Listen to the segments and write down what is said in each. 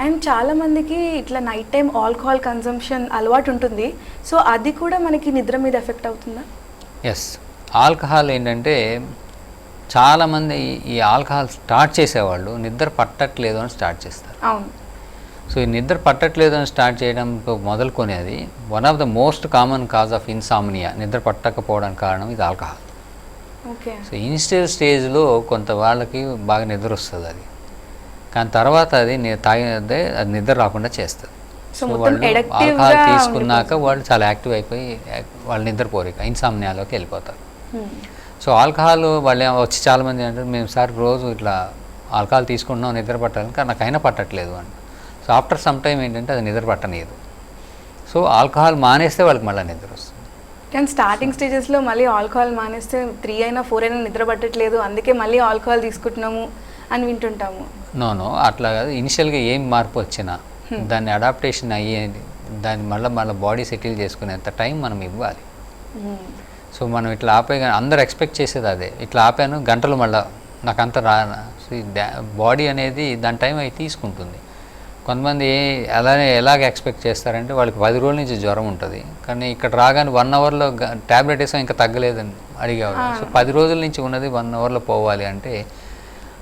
And చాలామందికి ఇట్లా night time alcohol consumption అలవాటు ఉంటుంది. సో అది కూడా మనకి నిద్ర మీద ఎఫెక్ట్ అవుతుందా? ఎస్, ఆల్కహాల్ ఏంటంటే చాలామంది ఈ ఆల్కహాల్ స్టార్ట్ చేసేవాళ్ళు నిద్ర పట్టట్లేదు అని స్టార్ట్ చేస్తారు. అవును. సో ఈ నిద్ర పట్టట్లేదు అని స్టార్ట్ చేయడంతో మొదలుకొనేది one of the most common cause of insomnia, నిద్ర పట్టకపోవడానికి కారణం ఇది ఆల్కహాల్. ఓకే. సో ఇనిషియల్ స్టేజ్లో కొంత వాళ్ళకి బాగా నిద్ర వస్తుంది అది, కానీ తర్వాత అది తాగినదే అది నిద్ర రాకుండా చేస్తుంది. సో వాళ్ళు ఆల్కహాల్ తీసుకున్నాక వాళ్ళు చాలా యాక్టివ్ అయిపోయి వాళ్ళు నిద్రపోరు, ఇక ఇన్సామ్నియాలోకి వెళ్ళిపోతారు. సో ఆల్కహాల్ వాళ్ళు వచ్చి చాలామంది అంటారు మేము సార్ రోజు ఇట్లా ఆల్కహాల్ తీసుకుంటున్నాం నిద్ర పట్టాలి, కానీ నాకైనా పట్టట్లేదు అంట. సో ఆఫ్టర్ సమ్ టైం ఏంటంటే అది నిద్ర పట్టనీయదు. సో ఆల్కహాల్ మానేస్తే వాళ్ళకి మళ్ళీ నిద్ర వస్తుంది. కానీ స్టార్టింగ్ స్టేజెస్లో మళ్ళీ ఆల్కహాల్ మానేస్తే 3 అయినా 4 అయినా నిద్ర పట్టట్లేదు, అందుకే మళ్ళీ ఆల్కహాల్ తీసుకుంటున్నాము అని వింటుంటాము. నో అట్లా కాదు. ఇనిషియల్గా ఏం మార్పు వచ్చినా దాన్ని అడాప్టేషన్ అయ్యేది, దాన్ని మళ్ళీ బాడీ సెటిల్ చేసుకునేంత టైం మనం ఇవ్వాలి. సో మనం ఇట్లా ఆపే అందరు ఎక్స్పెక్ట్ చేసేది అదే, ఇట్లా ఆపాను గంటలు మళ్ళీ నాకు అంత బాడీ అనేది దాని టైం అవి తీసుకుంటుంది. కొంతమంది ఎలాగ ఎక్స్పెక్ట్ చేస్తారంటే వాళ్ళకి 10 రోజుల నుంచి జ్వరం ఉంటుంది, కానీ ఇక్కడ రాగానే 1 అవర్లో ట్యాబ్లెట్ వేసాం ఇంకా తగ్గలేదని అడిగేవాళ్ళు. సో 10 రోజుల నుంచి ఉన్నది 1 అవర్లో పోవాలి అంటే,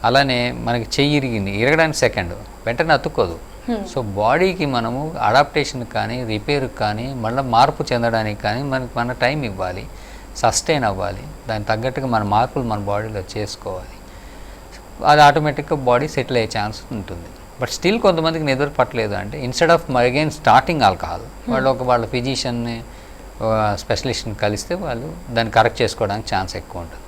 అలానే మనకి చెయ్యి ఇరగడానికి సెకండ్ వెంటనే అతుక్కోదు. సో బాడీకి మనము అడాప్టేషన్కి కానీ రిపేర్కి కానీ మళ్ళీ మార్పు చెందడానికి కానీ మన టైం ఇవ్వాలి, సస్టైన్ అవ్వాలి, దానికి తగ్గట్టుగా మన మార్పులు మన బాడీలో చేసుకోవాలి. అది ఆటోమేటిక్గా బాడీ సెటిల్ అయ్యే ఛాన్స్ ఉంటుంది. బట్ స్టిల్ కొంతమందికి నిద్ర పట్టలేదు అంటే instead of again starting alcohol, వాళ్ళు వాళ్ళ ఫిజిషియన్ని స్పెషలిస్ట్ని కలిస్తే వాళ్ళు దాన్ని కరెక్ట్ చేసుకోవడానికి ఛాన్స్ ఎక్కువ ఉంటుంది.